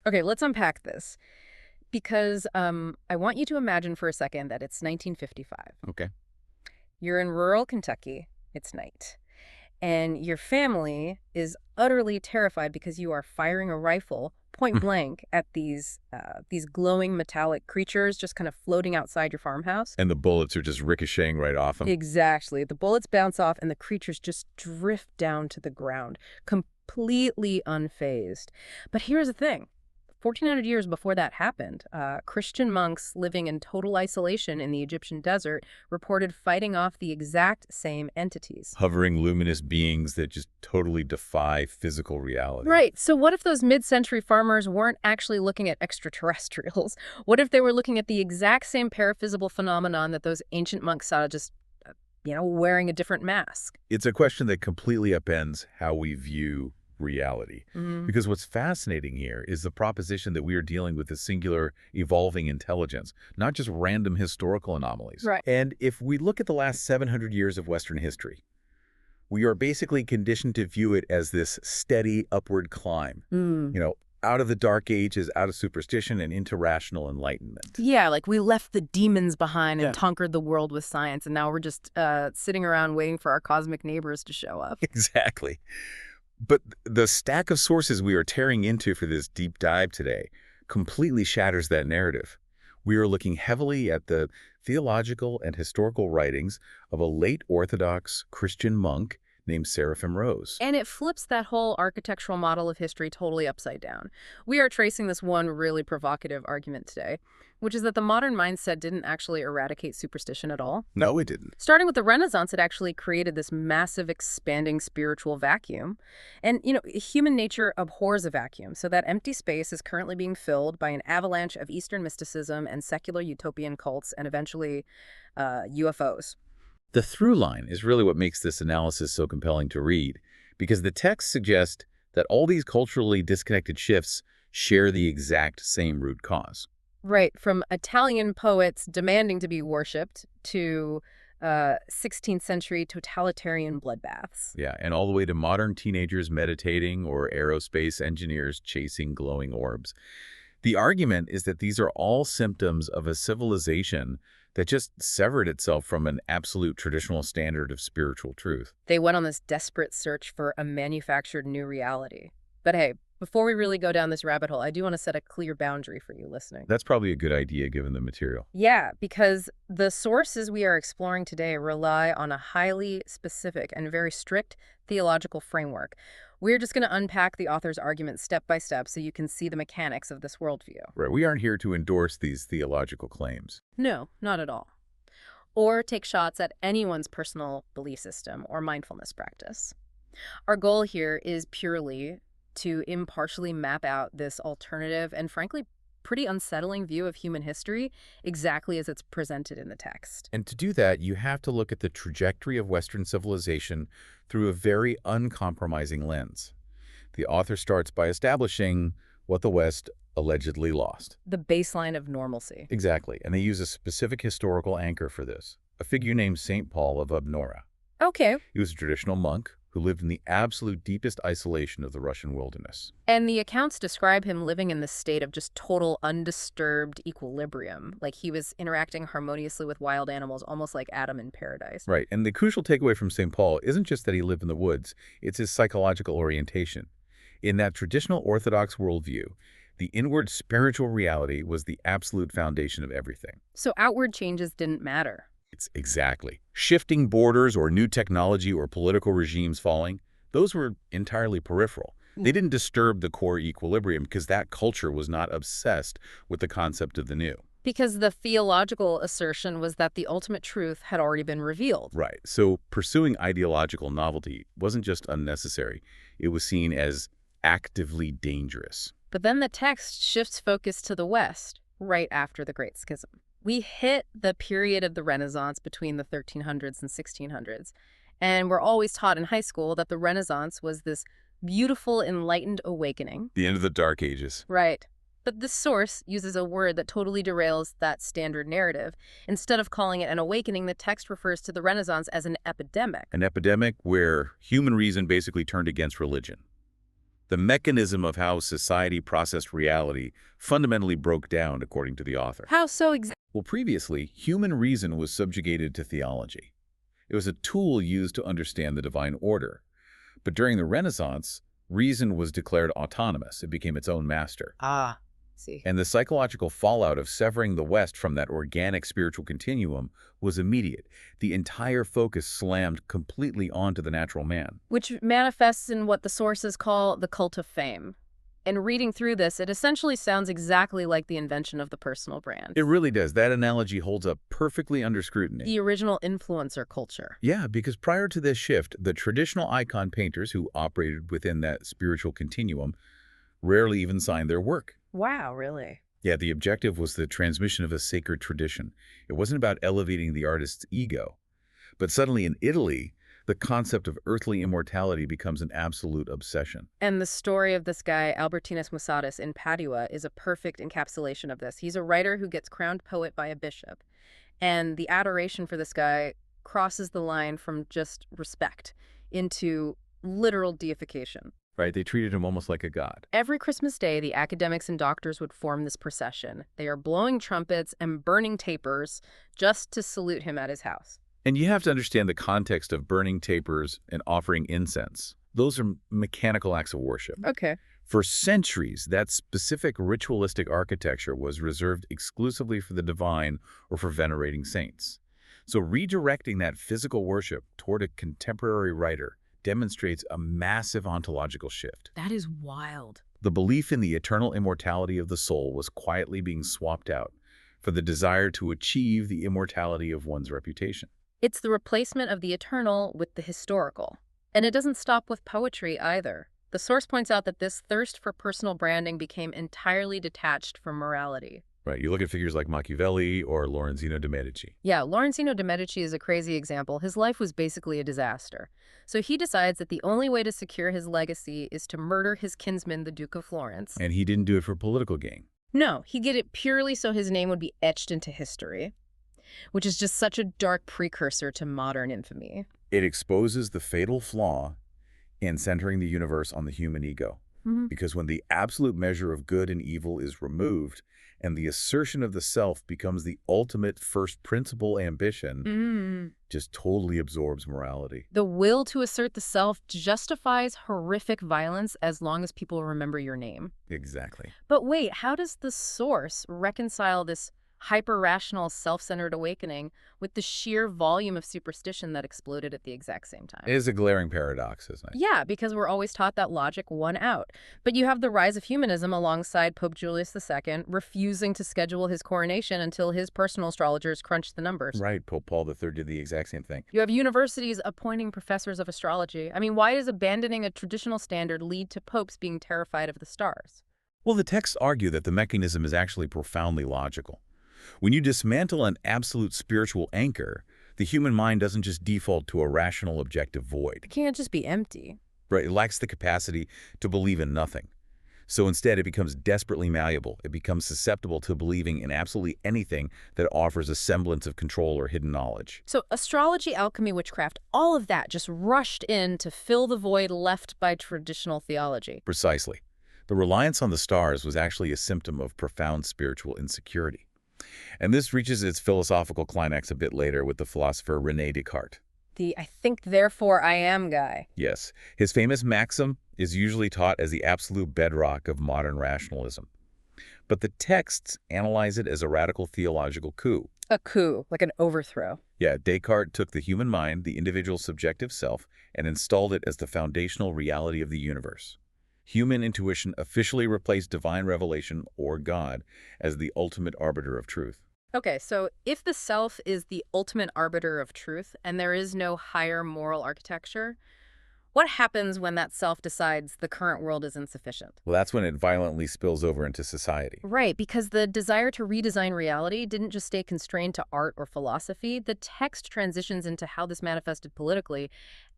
Okay, let's unpack this. Because I want you to imagine for a second that it's 1955. Okay. You're in rural Kentucky. It's night. And your family is utterly terrified because you are firing a rifle point blank at these glowing metallic creatures just kind of floating outside your farmhouse. And the bullets are just ricocheting right off them. Exactly. The bullets bounce off and the creatures just drift down to the ground, completely unfazed. But here's the thing. 1,400 years before that happened, Christian monks living in total isolation in the Egyptian desert reported fighting off the exact same entities. Hovering luminous beings that just totally defy physical reality. Right. So what if those mid-century farmers weren't actually looking at extraterrestrials? What if they were looking at the exact same paraphysical phenomenon that those ancient monks saw, just, wearing a different mask? It's a question that completely upends how we view reality. Because what's fascinating here is the proposition that we are dealing with a singular evolving intelligence, not just random historical anomalies. Right. And if we look at the last 700 years of Western history, we are basically conditioned to view it as this steady upward climb, out of the dark ages, out of superstition and into rational enlightenment. Yeah, like we left the demons behind and conquered the world with science, and now we're just sitting around waiting for our cosmic neighbors to show up. Exactly. But the stack of sources we are tearing into for this deep dive today completely shatters that narrative. We are looking heavily at the theological and historical writings of a late Orthodox Christian monk named Seraphim Rose. And it flips that whole architectural model of history totally upside down. We are tracing this one really provocative argument today, which is that the modern mindset didn't actually eradicate superstition at all. No, it didn't. Starting with the Renaissance, it actually created this massive, expanding spiritual vacuum. And, human nature abhors a vacuum, so that empty space is currently being filled by an avalanche of Eastern mysticism and secular utopian cults and eventually UFOs. The through line is really what makes this analysis so compelling to read, because the texts suggest that all these culturally disconnected shifts share the exact same root cause. Right, from Italian poets demanding to be worshipped to 16th century totalitarian bloodbaths. Yeah, and all the way to modern teenagers meditating or aerospace engineers chasing glowing orbs. The argument is that these are all symptoms of a civilization that just severed itself from an absolute traditional standard of spiritual truth. They went on this desperate search for a manufactured new reality. But hey, before we really go down this rabbit hole, I do want to set a clear boundary for you listening. That's probably a good idea given the material. Yeah, because the sources we are exploring today rely on a highly specific and very strict theological framework. We're just going to unpack the author's argument step by step so you can see the mechanics of this worldview. Right, we aren't here to endorse these theological claims. No, not at all. Or take shots at anyone's personal belief system or mindfulness practice. Our goal here is purely to impartially map out this alternative and frankly pretty unsettling view of human history exactly as it's presented in the text. And to do that, you have to look at the trajectory of Western civilization through a very uncompromising lens. The author starts by establishing what the West allegedly lost. The baseline of normalcy. Exactly, and they use a specific historical anchor for this, a figure named St. Paul of Abnora. Okay. He was a traditional monk who lived in the absolute deepest isolation of the Russian wilderness. And the accounts describe him living in this state of just total undisturbed equilibrium, like he was interacting harmoniously with wild animals, almost like Adam in paradise. Right, and the crucial takeaway from St. Paul isn't just that he lived in the woods, it's his psychological orientation. In that traditional Orthodox worldview, the inward spiritual reality was the absolute foundation of everything. So outward changes didn't matter. It's exactly. Shifting borders or new technology or political regimes falling, those were entirely peripheral. They didn't disturb the core equilibrium because that culture was not obsessed with the concept of the new. Because the theological assertion was that the ultimate truth had already been revealed. Right. So pursuing ideological novelty wasn't just unnecessary. It was seen as actively dangerous. But then the text shifts focus to the West, right after the Great Schism. We hit the period of the Renaissance between the 1300s and 1600s, and we're always taught in high school that the Renaissance was this beautiful, enlightened awakening. The end of the Dark Ages. Right. But this source uses a word that totally derails that standard narrative. Instead of calling it an awakening, the text refers to the Renaissance as an epidemic. An epidemic where human reason basically turned against religion. The mechanism of how society processed reality fundamentally broke down, according to the author. How so Well, previously, human reason was subjugated to theology. It was a tool used to understand the divine order. But during the Renaissance, reason was declared autonomous. It became its own master. Ah, see. And the psychological fallout of severing the West from that organic spiritual continuum was immediate. The entire focus slammed completely onto the natural man. Which manifests in what the sources call the cult of fame. And reading through this, it essentially sounds exactly like the invention of the personal brand. It really does. That analogy holds up perfectly under scrutiny. The original influencer culture. Yeah, because prior to this shift, the traditional icon painters who operated within that spiritual continuum rarely even signed their work. Wow, really? Yeah, the objective was the transmission of a sacred tradition. It wasn't about elevating the artist's ego. But suddenly in Italy, the concept of earthly immortality becomes an absolute obsession. And the story of this guy, Albertinus Musatus, in Padua, is a perfect encapsulation of this. He's a writer who gets crowned poet by a bishop. And the adoration for this guy crosses the line from just respect into literal deification. Right? They treated him almost like a god. Every Christmas Day, the academics and doctors would form this procession. They are blowing trumpets and burning tapers just to salute him at his house. And you have to understand the context of burning tapers and offering incense. Those are mechanical acts of worship. Okay. For centuries, that specific ritualistic architecture was reserved exclusively for the divine or for venerating saints. So redirecting that physical worship toward a contemporary writer demonstrates a massive ontological shift. That is wild. The belief in the eternal immortality of the soul was quietly being swapped out for the desire to achieve the immortality of one's reputation. It's the replacement of the eternal with the historical. And it doesn't stop with poetry either. The source points out that this thirst for personal branding became entirely detached from morality. Right, you look at figures like Machiavelli or Lorenzino de' Medici. Yeah, Lorenzino de' Medici is a crazy example. His life was basically a disaster. So he decides that the only way to secure his legacy is to murder his kinsman, the Duke of Florence. And he didn't do it for political gain. No, he did it purely so his name would be etched into history, which is just such a dark precursor to modern infamy. It exposes the fatal flaw in centering the universe on the human ego. Because when the absolute measure of good and evil is removed and the assertion of the self becomes the ultimate first principle ambition, just totally absorbs morality. The will to assert the self justifies horrific violence as long as people remember your name. Exactly. But wait, how does the source reconcile this hyper-rational, self-centered awakening with the sheer volume of superstition that exploded at the exact same time? It is a glaring paradox, isn't it? Yeah, because we're always taught that logic won out. But you have the rise of humanism alongside Pope Julius II refusing to schedule his coronation until his personal astrologers crunched the numbers. Right, Pope Paul III did the exact same thing. You have universities appointing professors of astrology. I mean, why does abandoning a traditional standard lead to popes being terrified of the stars? Well, the texts argue that the mechanism is actually profoundly logical. When you dismantle an absolute spiritual anchor, the human mind doesn't just default to a rational objective void. It can't just be empty. Right? It lacks the capacity to believe in nothing. So instead, it becomes desperately malleable. It becomes susceptible to believing in absolutely anything that offers a semblance of control or hidden knowledge. So astrology, alchemy, witchcraft, all of that just rushed in to fill the void left by traditional theology. Precisely. The reliance on the stars was actually a symptom of profound spiritual insecurity. And this reaches its philosophical climax a bit later with the philosopher René Descartes. The I think, therefore I am guy. Yes, his famous maxim is usually taught as the absolute bedrock of modern rationalism. But the texts analyze it as a radical theological coup. A coup, like an overthrow. Yeah, Descartes took the human mind, the individual subjective self, and installed it as the foundational reality of the universe. Human intuition officially replaced divine revelation, or God, as the ultimate arbiter of truth. Okay, so if the self is the ultimate arbiter of truth and there is no higher moral architecture, what happens when that self decides the current world is insufficient? Well, that's when it violently spills over into society. Right, because the desire to redesign reality didn't just stay constrained to art or philosophy. The text transitions into how this manifested politically,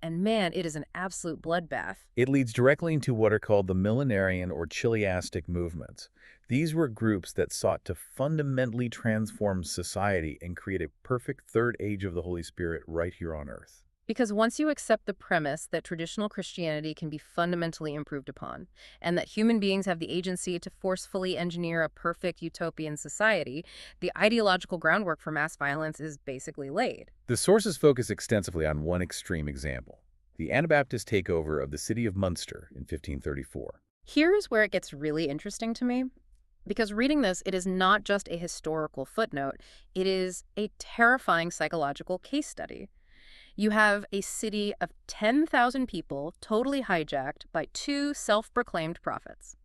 and man, it is an absolute bloodbath. It leads directly into what are called the millenarian or chiliastic movements. These were groups that sought to fundamentally transform society and create a perfect third age of the Holy Spirit right here on Earth. Because once you accept the premise that traditional Christianity can be fundamentally improved upon, and that human beings have the agency to forcefully engineer a perfect utopian society, the ideological groundwork for mass violence is basically laid. The sources focus extensively on one extreme example, the Anabaptist takeover of the city of Munster in 1534. Here's where it gets really interesting to me. Because reading this, it is not just a historical footnote, it is a terrifying psychological case study. You have a city of 10,000 people totally hijacked by two self-proclaimed prophets,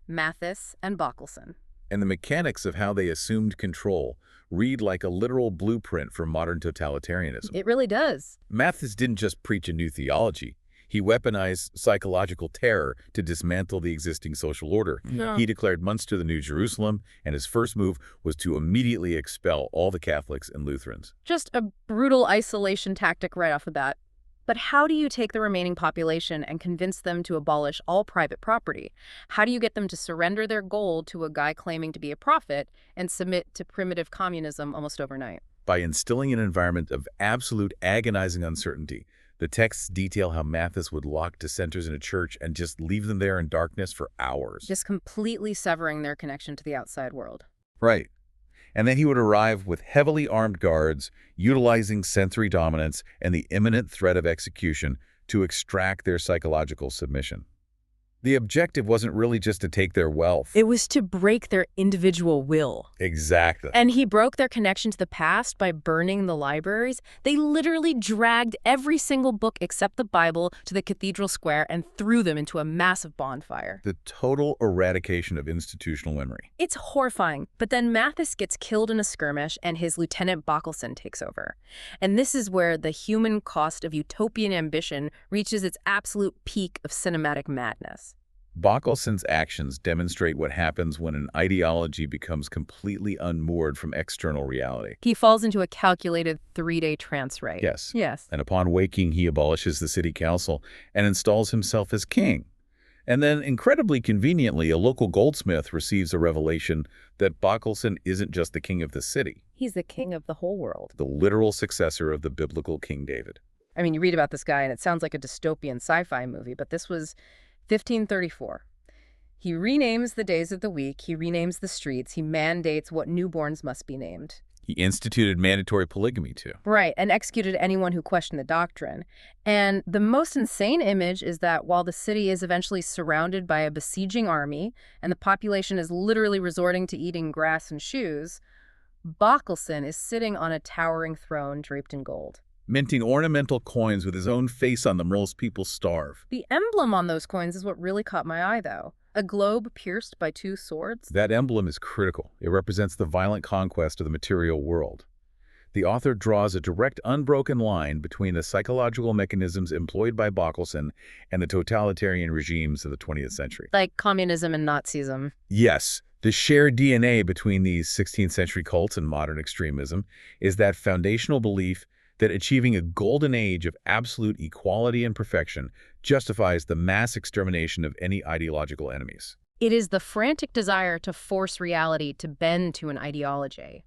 Matthes and Bockelson. And the mechanics of how they assumed control read like a literal blueprint for modern totalitarianism. It really does. Matthes didn't just preach a new theology. He weaponized psychological terror to dismantle the existing social order. Yeah. He declared Munster the New Jerusalem, and his first move was to immediately expel all the Catholics and Lutherans. Just a brutal isolation tactic right off the bat. But how do you take the remaining population and convince them to abolish all private property? How do you get them to surrender their gold to a guy claiming to be a prophet and submit to primitive communism almost overnight? By instilling an environment of absolute agonizing uncertainty. The texts detail how Matthes would lock dissenters in a church and just leave them there in darkness for hours. Just completely severing their connection to the outside world. Right. And then he would arrive with heavily armed guards, utilizing sensory dominance and the imminent threat of execution to extract their psychological submission. The objective wasn't really just to take their wealth. It was to break their individual will. Exactly. And he broke their connection to the past by burning the libraries. They literally dragged every single book except the Bible to the cathedral square and threw them into a massive bonfire. The total eradication of institutional memory. It's horrifying. But then Matthes gets killed in a skirmish and his lieutenant Bockelson takes over. And this is where the human cost of utopian ambition reaches its absolute peak of cinematic madness. Bockelson's actions demonstrate what happens when an ideology becomes completely unmoored from external reality. He falls into a calculated 3-day trance, right? Yes. Yes. And upon waking, he abolishes the city council and installs himself as king. And then, incredibly conveniently, a local goldsmith receives a revelation that Bockelson isn't just the king of the city. He's the king of the whole world. The literal successor of the biblical King David. I mean, you read about this guy and it sounds like a dystopian sci-fi movie, but this was 1534. He renames the days of the week, he renames the streets, he mandates what newborns must be named. He instituted mandatory polygamy, too. Right, and executed anyone who questioned the doctrine. And the most insane image is that while the city is eventually surrounded by a besieging army, and the population is literally resorting to eating grass and shoes, Bockelson is sitting on a towering throne draped in gold. Minting ornamental coins with his own face on them whilst people starve. The emblem on those coins is what really caught my eye, though. A globe pierced by two swords. That emblem is critical. It represents the violent conquest of the material world. The author draws a direct, unbroken line between the psychological mechanisms employed by Bockelson and the totalitarian regimes of the 20th century. Like communism and Nazism. Yes, the shared DNA between these 16th century cults and modern extremism is that foundational belief that achieving a golden age of absolute equality and perfection justifies the mass extermination of any ideological enemies. It is the frantic desire to force reality to bend to an ideology.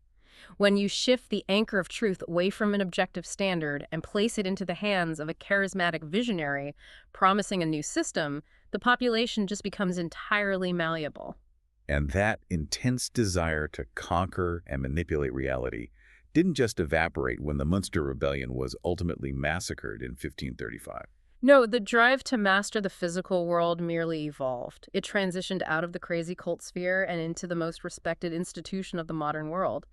When you shift the anchor of truth away from an objective standard and place it into the hands of a charismatic visionary promising a new system, the population just becomes entirely malleable. And that intense desire to conquer and manipulate reality didn't just evaporate when the Munster Rebellion was ultimately massacred in 1535. No, the drive to master the physical world merely evolved. It transitioned out of the crazy cult sphere and into the most respected institution of the modern world.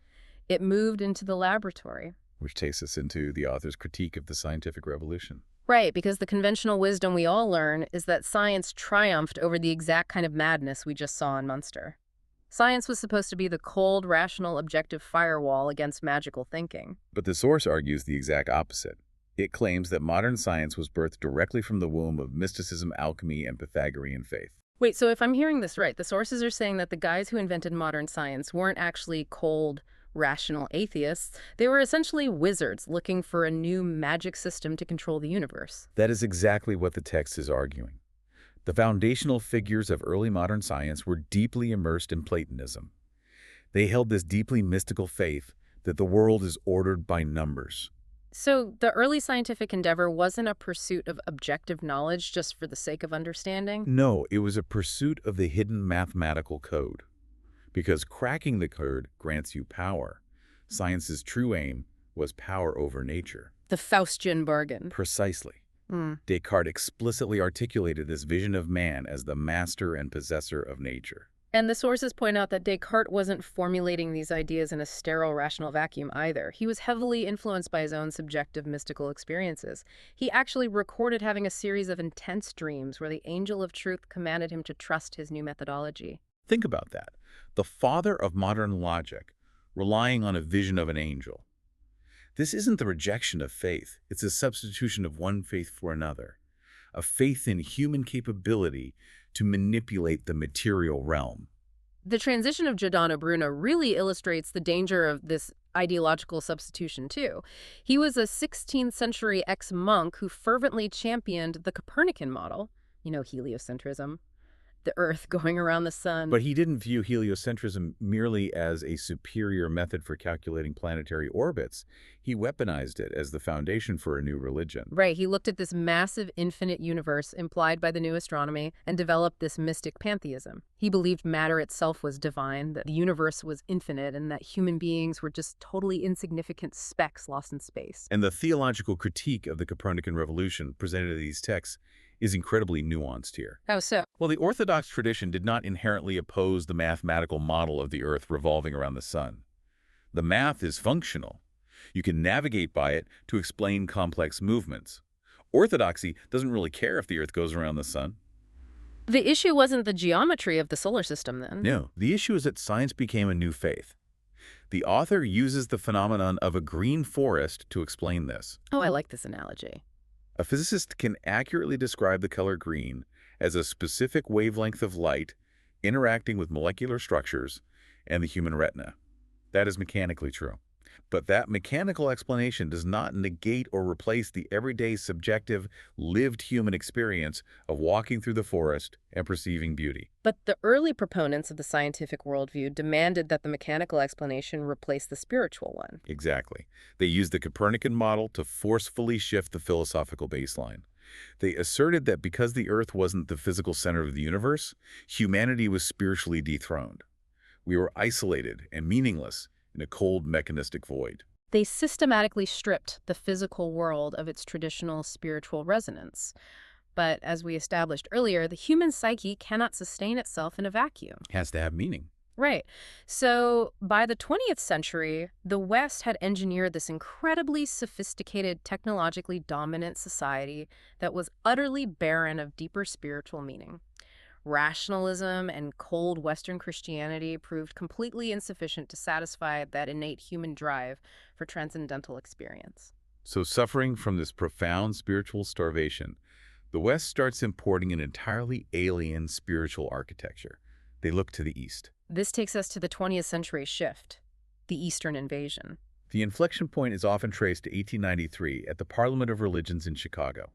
It moved into the laboratory. Which takes us into the author's critique of the scientific revolution. Right, because the conventional wisdom we all learn is that science triumphed over the exact kind of madness we just saw in Munster. Science was supposed to be the cold, rational, objective firewall against magical thinking. But the source argues the exact opposite. It claims that modern science was birthed directly from the womb of mysticism, alchemy, and Pythagorean faith. Wait, so if I'm hearing this right, the sources are saying that the guys who invented modern science weren't actually cold, rational atheists. They were essentially wizards looking for a new magic system to control the universe. That is exactly what the text is arguing. The foundational figures of early modern science were deeply immersed in Platonism. They held this deeply mystical faith that the world is ordered by numbers. So the early scientific endeavor wasn't a pursuit of objective knowledge just for the sake of understanding? No, it was a pursuit of the hidden mathematical code. Because cracking the code grants you power. Science's true aim was power over nature. The Faustian bargain. Precisely. Hmm. Descartes explicitly articulated this vision of man as the master and possessor of nature. And the sources point out that Descartes wasn't formulating these ideas in a sterile rational vacuum either. He was heavily influenced by his own subjective mystical experiences. He actually recorded having a series of intense dreams where the angel of truth commanded him to trust his new methodology. Think about that. The father of modern logic, relying on a vision of an angel. This isn't the rejection of faith. It's a substitution of one faith for another. A faith in human capability to manipulate the material realm. The transition of Giordano Bruno really illustrates the danger of this ideological substitution, too. He was a 16th century ex-monk who fervently championed the Copernican model, heliocentrism, the Earth going around the sun. But he didn't view heliocentrism merely as a superior method for calculating planetary orbits. He weaponized it as the foundation for a new religion. Right, he looked at this massive infinite universe implied by the new astronomy and developed this mystic pantheism. He believed matter itself was divine, that the universe was infinite, and that human beings were just totally insignificant specks lost in space. And the theological critique of the Copernican revolution presented in these texts is incredibly nuanced here. How so? Well, the Orthodox tradition did not inherently oppose the mathematical model of the Earth revolving around the sun. The math is functional. You can navigate by it to explain complex movements. Orthodoxy doesn't really care if the Earth goes around the sun. The issue wasn't the geometry of the solar system, then? No, the issue is that science became a new faith. The author uses the phenomenon of a green forest to explain this. Oh, I like this analogy. A physicist can accurately describe the color green as a specific wavelength of light interacting with molecular structures and the human retina. That is mechanically true. But that mechanical explanation does not negate or replace the everyday subjective, lived human experience of walking through the forest and perceiving beauty. But the early proponents of the scientific worldview demanded that the mechanical explanation replace the spiritual one. Exactly. They used the Copernican model to forcefully shift the philosophical baseline. They asserted that because the Earth wasn't the physical center of the universe, humanity was spiritually dethroned. We were isolated and meaningless in a cold mechanistic void. They systematically stripped the physical world of its traditional spiritual resonance. But as we established earlier, the human psyche cannot sustain itself in a vacuum. It has to have meaning. Right. So by the 20th century, the West had engineered this incredibly sophisticated, technologically dominant society that was utterly barren of deeper spiritual meaning. Rationalism and cold Western Christianity proved completely insufficient to satisfy that innate human drive for transcendental experience. So suffering from this profound spiritual starvation, the West starts importing an entirely alien spiritual architecture. They look to the East. This takes us to the 20th century shift, the Eastern invasion. The inflection point is often traced to 1893 at the Parliament of Religions in Chicago.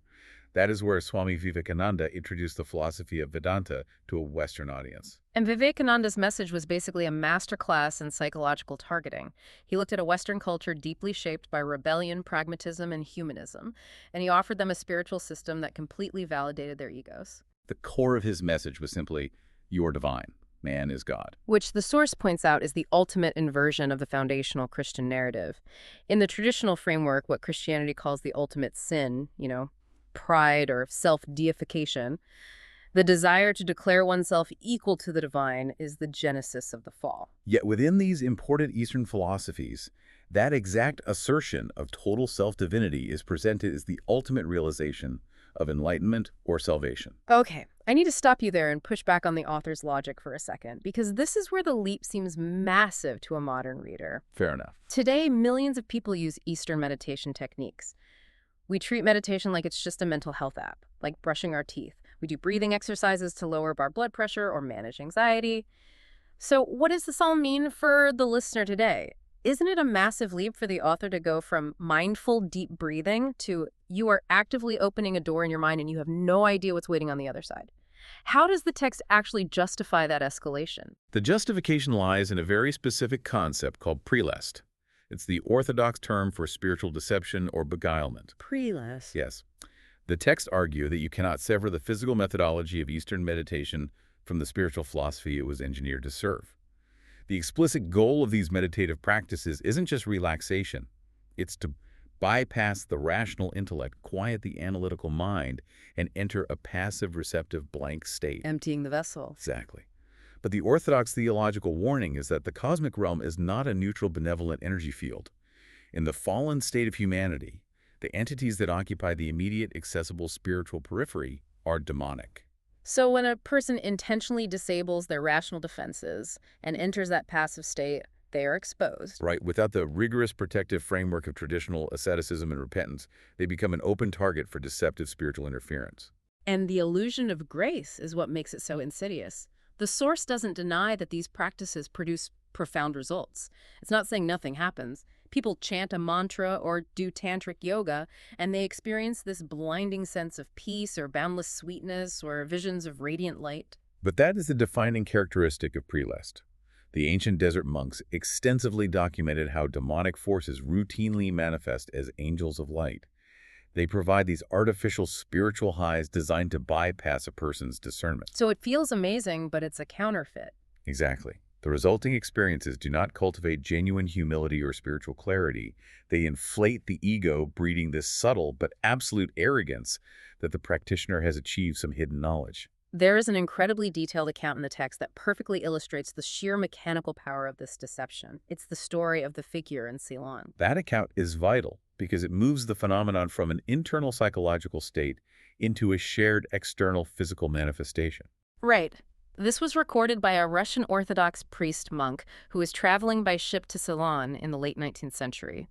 That is where Swami Vivekananda introduced the philosophy of Vedanta to a Western audience. And Vivekananda's message was basically a masterclass in psychological targeting. He looked at a Western culture deeply shaped by rebellion, pragmatism, and humanism, and he offered them a spiritual system that completely validated their egos. The core of his message was simply, "You are divine. Man is God." Which the source points out is the ultimate inversion of the foundational Christian narrative. In the traditional framework, what Christianity calls the ultimate sin, pride or self-deification, the desire to declare oneself equal to the divine is the genesis of the fall. Yet within these imported Eastern philosophies, that exact assertion of total self-divinity is presented as the ultimate realization of enlightenment or salvation. Okay, I need to stop you there and push back on the author's logic for a second, because this is where the leap seems massive to a modern reader. Fair enough. Today, millions of people use Eastern meditation techniques. We treat meditation like it's just a mental health app, like brushing our teeth. We do breathing exercises to lower our blood pressure or manage anxiety. So what does this all mean for the listener today? Isn't it a massive leap for the author to go from mindful, deep breathing to you are actively opening a door in your mind and you have no idea what's waiting on the other side? How does the text actually justify that escalation? The justification lies in a very specific concept called prelest. It's the Orthodox term for spiritual deception or beguilement. Prelest. Yes. The texts argue that you cannot sever the physical methodology of Eastern meditation from the spiritual philosophy it was engineered to serve. The explicit goal of these meditative practices isn't just relaxation. It's to bypass the rational intellect, quiet the analytical mind, and enter a passive, receptive, blank state. Emptying the vessel. Exactly. But the Orthodox theological warning is that the cosmic realm is not a neutral, benevolent energy field. In the fallen state of humanity, the entities that occupy the immediate, accessible spiritual periphery are demonic. So when a person intentionally disables their rational defenses and enters that passive state, they are exposed. Right? Without the rigorous protective framework of traditional asceticism and repentance, they become an open target for deceptive spiritual interference. And the illusion of grace is what makes it so insidious. The source doesn't deny that these practices produce profound results. It's not saying nothing happens. People chant a mantra or do tantric yoga, and they experience this blinding sense of peace or boundless sweetness or visions of radiant light. But that is the defining characteristic of prelest. The ancient desert monks extensively documented how demonic forces routinely manifest as angels of light. They provide these artificial spiritual highs designed to bypass a person's discernment. So it feels amazing, but it's a counterfeit. Exactly. The resulting experiences do not cultivate genuine humility or spiritual clarity. They inflate the ego, breeding this subtle but absolute arrogance that the practitioner has achieved some hidden knowledge. There is an incredibly detailed account in the text that perfectly illustrates the sheer mechanical power of this deception. It's the story of the figure in Ceylon. That account is vital because it moves the phenomenon from an internal psychological state into a shared external physical manifestation. Right. This was recorded by a Russian Orthodox priest monk who was traveling by ship to Ceylon in the late 19th century.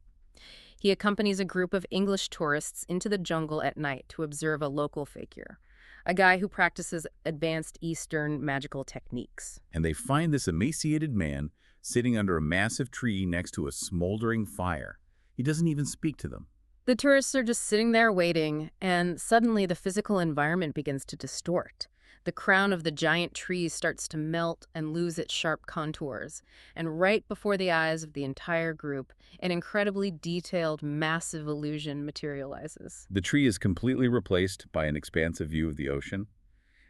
He accompanies a group of English tourists into the jungle at night to observe a local figure, a guy who practices advanced Eastern magical techniques. And they find this emaciated man sitting under a massive tree next to a smoldering fire. He doesn't even speak to them. The tourists are just sitting there waiting, and suddenly the physical environment begins to distort. The crown of the giant tree starts to melt and lose its sharp contours, and right before the eyes of the entire group, an incredibly detailed, massive illusion materializes. The tree is completely replaced by an expansive view of the ocean,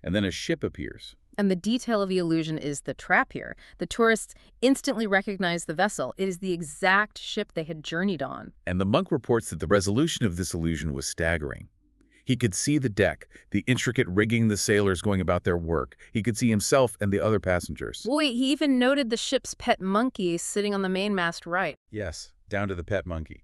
and then a ship appears. And the detail of the illusion is the trap here. The tourists instantly recognize the vessel. It is the exact ship they had journeyed on. And the monk reports that the resolution of this illusion was staggering. He could see the deck, the intricate rigging, the sailors going about their work. He could see himself and the other passengers. Wait, he even noted the ship's pet monkey sitting on the mainmast right. Yes, down to the pet monkey.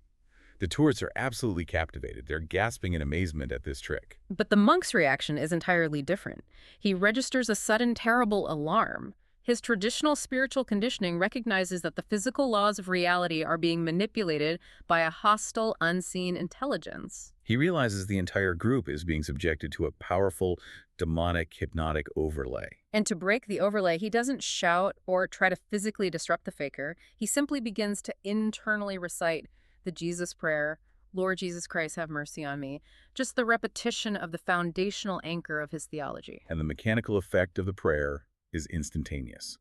The tourists are absolutely captivated. They're gasping in amazement at this trick. But the monk's reaction is entirely different. He registers a sudden terrible alarm. His traditional spiritual conditioning recognizes that the physical laws of reality are being manipulated by a hostile, unseen intelligence. He realizes the entire group is being subjected to a powerful, demonic, hypnotic overlay. And to break the overlay, he doesn't shout or try to physically disrupt the faker. He simply begins to internally recite the Jesus prayer, Lord Jesus Christ, have mercy on me. Just the repetition of the foundational anchor of his theology. And the mechanical effect of the prayer is instantaneous.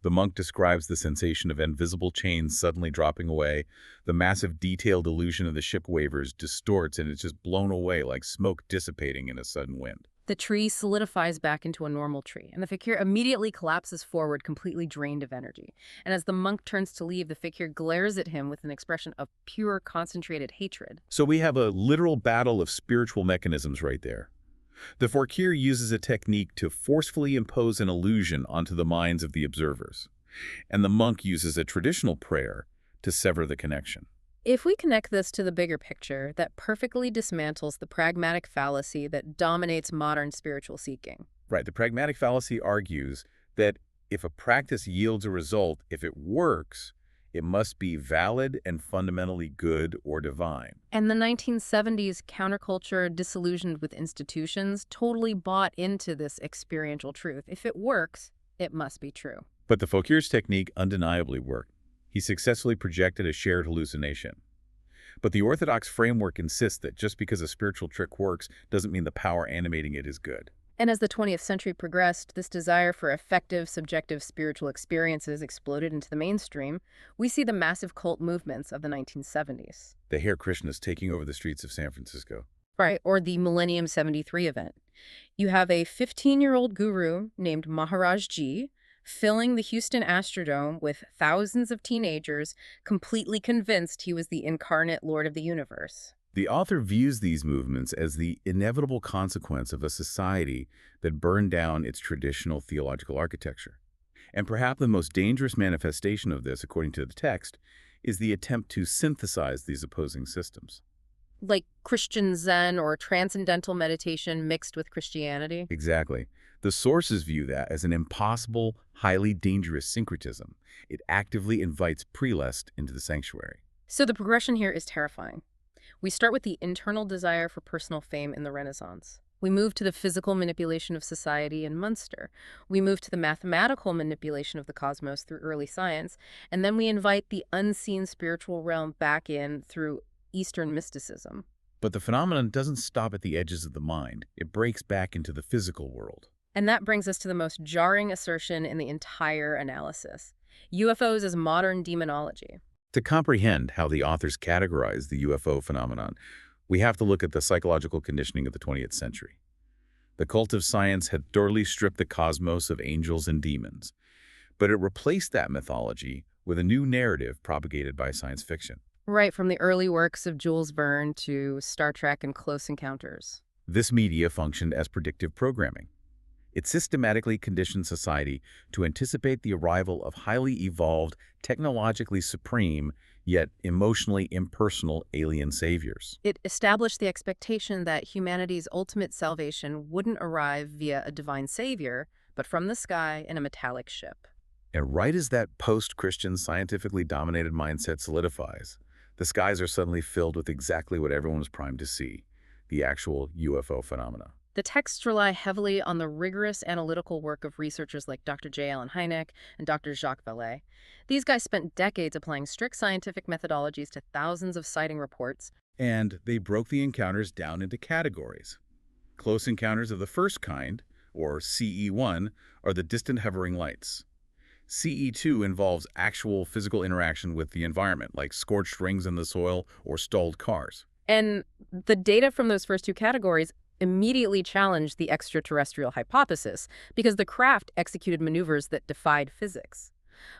The monk describes the sensation of invisible chains suddenly dropping away. The massive detailed illusion of the ship wavers distorts and it's just blown away like smoke dissipating in a sudden wind. The tree solidifies back into a normal tree, and the fakir immediately collapses forward, completely drained of energy. And as the monk turns to leave, the fakir glares at him with an expression of pure, concentrated hatred. So we have a literal battle of spiritual mechanisms right there. The fakir uses a technique to forcefully impose an illusion onto the minds of the observers, and the monk uses a traditional prayer to sever the connection. If we connect this to the bigger picture, that perfectly dismantles the pragmatic fallacy that dominates modern spiritual seeking. Right, the pragmatic fallacy argues that if a practice yields a result, if it works, it must be valid and fundamentally good or divine. And the 1970s counterculture, disillusioned with institutions, totally bought into this experiential truth. If it works, it must be true. But the fakir's technique undeniably worked. He successfully projected a shared hallucination. But the Orthodox framework insists that just because a spiritual trick works doesn't mean the power animating it is good. And as the 20th century progressed, this desire for effective, subjective spiritual experiences exploded into the mainstream. We see the massive cult movements of the 1970s. The Hare Krishnas taking over the streets of San Francisco. Right, or the Millennium 73 event. You have a 15-year-old guru named Maharaj Ji filling the Houston Astrodome with thousands of teenagers completely convinced he was the incarnate Lord of the universe. The author views these movements as the inevitable consequence of a society that burned down its traditional theological architecture. And perhaps the most dangerous manifestation of this, according to the text, is the attempt to synthesize these opposing systems. Like Christian Zen or transcendental meditation mixed with Christianity. Exactly. The sources view that as an impossible, highly dangerous syncretism. It actively invites prelest into the sanctuary. So the progression here is terrifying. We start with the internal desire for personal fame in the Renaissance. We move to the physical manipulation of society in Munster. We move to the mathematical manipulation of the cosmos through early science. And then we invite the unseen spiritual realm back in through Eastern mysticism. But the phenomenon doesn't stop at the edges of the mind. It breaks back into the physical world. And that brings us to the most jarring assertion in the entire analysis. UFOs as modern demonology. To comprehend how the authors categorize the UFO phenomenon, we have to look at the psychological conditioning of the 20th century. The cult of science had thoroughly stripped the cosmos of angels and demons, but it replaced that mythology with a new narrative propagated by science fiction. Right, from the early works of Jules Verne to Star Trek and Close Encounters. This media functioned as predictive programming. It systematically conditioned society to anticipate the arrival of highly evolved, technologically supreme, yet emotionally impersonal alien saviors. It established the expectation that humanity's ultimate salvation wouldn't arrive via a divine savior, but from the sky in a metallic ship. And right as that post-Christian, scientifically dominated mindset solidifies, the skies are suddenly filled with exactly what everyone was primed to see, the actual UFO phenomena. The texts rely heavily on the rigorous analytical work of researchers like Dr. J. Allen Hynek and Dr. Jacques Vallée. These guys spent decades applying strict scientific methodologies to thousands of sighting reports. And they broke the encounters down into categories. Close encounters of the first kind, or CE1, are the distant hovering lights. CE2 involves actual physical interaction with the environment, like scorched rings in the soil or stalled cars. And the data from those first two categories immediately challenged the extraterrestrial hypothesis because the craft executed maneuvers that defied physics.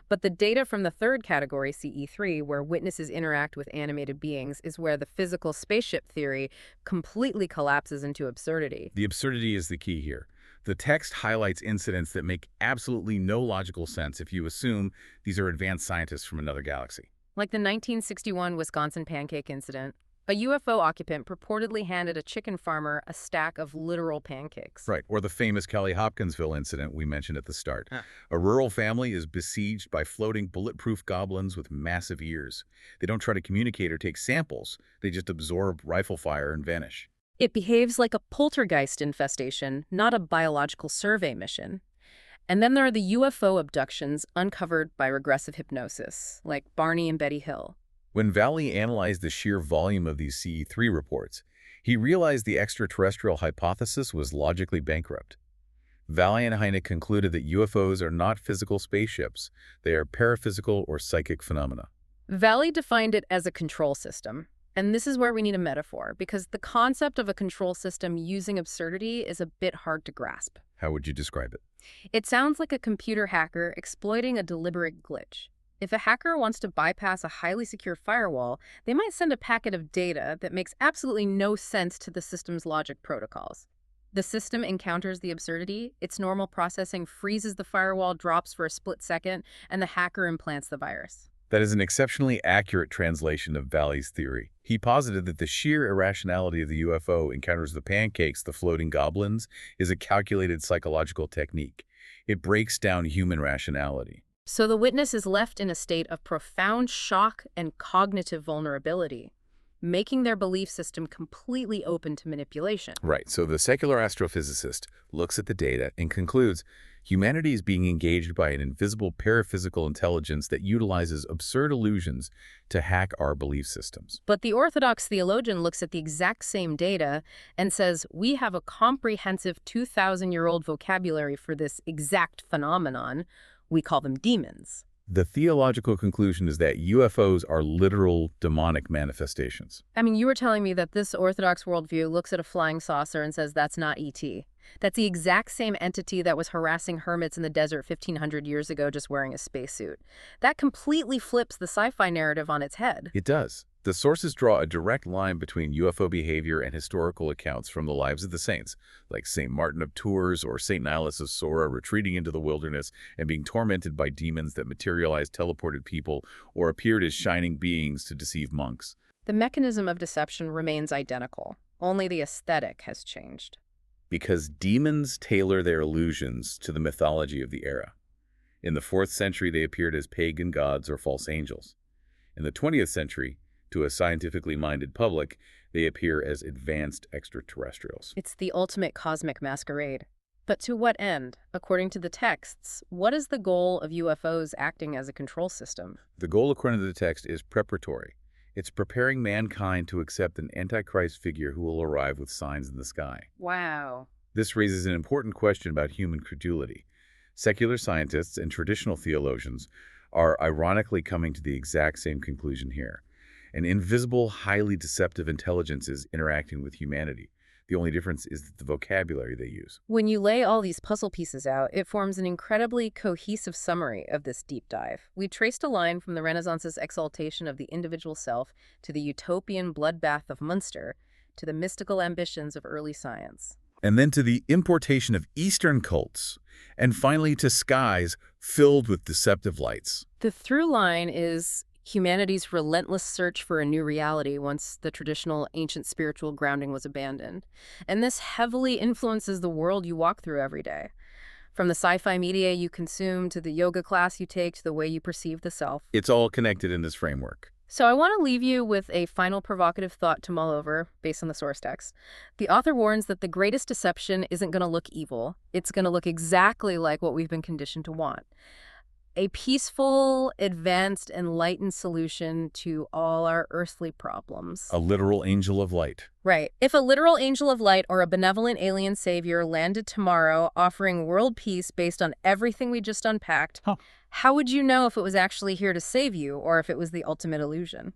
But the data from the third category, CE3, where witnesses interact with animated beings, is where the physical spaceship theory completely collapses into absurdity. The absurdity is the key here. The text highlights incidents that make absolutely no logical sense if you assume these are advanced scientists from another galaxy. Like the 1961 Wisconsin pancake incident. A UFO occupant purportedly handed a chicken farmer a stack of literal pancakes. Right, or the famous Kelly Hopkinsville incident we mentioned at the start. A rural family is besieged by floating bulletproof goblins with massive ears. They don't try to communicate or take samples. They just absorb rifle fire and vanish. It behaves like a poltergeist infestation, not a biological survey mission. And then there are the UFO abductions uncovered by regressive hypnosis, like Barney and Betty Hill. When Valley analyzed the sheer volume of these CE3 reports, he realized the extraterrestrial hypothesis was logically bankrupt. Valley and Hynek concluded that UFOs are not physical spaceships. They are paraphysical or psychic phenomena. Valley defined it as a control system. And this is where we need a metaphor, because the concept of a control system using absurdity is a bit hard to grasp. How would you describe it? It sounds like a computer hacker exploiting a deliberate glitch. If a hacker wants to bypass a highly secure firewall, they might send a packet of data that makes absolutely no sense to the system's logic protocols. The system encounters the absurdity, its normal processing freezes the firewall, drops for a split second, and the hacker implants the virus. That is an exceptionally accurate translation of Valley's theory. He posited that the sheer irrationality of the UFO encounters the pancakes, the floating goblins, is a calculated psychological technique. It breaks down human rationality. So the witness is left in a state of profound shock and cognitive vulnerability, making their belief system completely open to manipulation. Right, so the secular astrophysicist looks at the data and concludes Humanity is being engaged by an invisible paraphysical intelligence that utilizes absurd illusions to hack our belief systems. But the Orthodox theologian looks at the exact same data and says, we have a comprehensive 2,000-year-old vocabulary for this exact phenomenon. We call them demons. The theological conclusion is that UFOs are literal demonic manifestations. I mean, you were telling me that this Orthodox worldview looks at a flying saucer and says that's not ET. That's the exact same entity that was harassing hermits in the desert 1,500 years ago just wearing a spacesuit. That completely flips the sci-fi narrative on its head. It does. The sources draw a direct line between UFO behavior and historical accounts from the lives of the saints, like St. Martin of Tours or St. Nilus of Sora retreating into the wilderness and being tormented by demons that materialized teleported people or appeared as shining beings to deceive monks. The mechanism of deception remains identical. Only the aesthetic has changed. Because demons tailor their illusions to the mythology of the era. In the 4th century, they appeared as pagan gods or false angels. In the 20th century, to a scientifically minded public, they appear as advanced extraterrestrials. It's the ultimate cosmic masquerade. But to what end? According to the texts, what is the goal of UFOs acting as a control system? The goal, according to the text, is preparatory. It's preparing mankind to accept an Antichrist figure who will arrive with signs in the sky. Wow. This raises an important question about human credulity. Secular scientists and traditional theologians are ironically coming to the exact same conclusion here. An invisible, highly deceptive intelligence is interacting with humanity. The only difference is the vocabulary they use. When you lay all these puzzle pieces out, it forms an incredibly cohesive summary of this deep dive. We traced a line from the Renaissance's exaltation of the individual self to the utopian bloodbath of Munster to the mystical ambitions of early science. And then to the importation of Eastern cults, and finally to skies filled with deceptive lights. The through line is humanity's relentless search for a new reality once the traditional ancient spiritual grounding was abandoned. And this heavily influences the world you walk through every day. From the sci-fi media you consume to the yoga class you take to the way you perceive the self. It's all connected in this framework. So I want to leave you with a final provocative thought to mull over based on the source text. The author warns that the greatest deception isn't going to look evil. It's going to look exactly like what we've been conditioned to want. A peaceful, advanced, enlightened solution to all our earthly problems. A literal angel of light. Right. If a literal angel of light or a benevolent alien savior landed tomorrow offering world peace based on everything we just unpacked, how would you know if it was actually here to save you or if it was the ultimate illusion?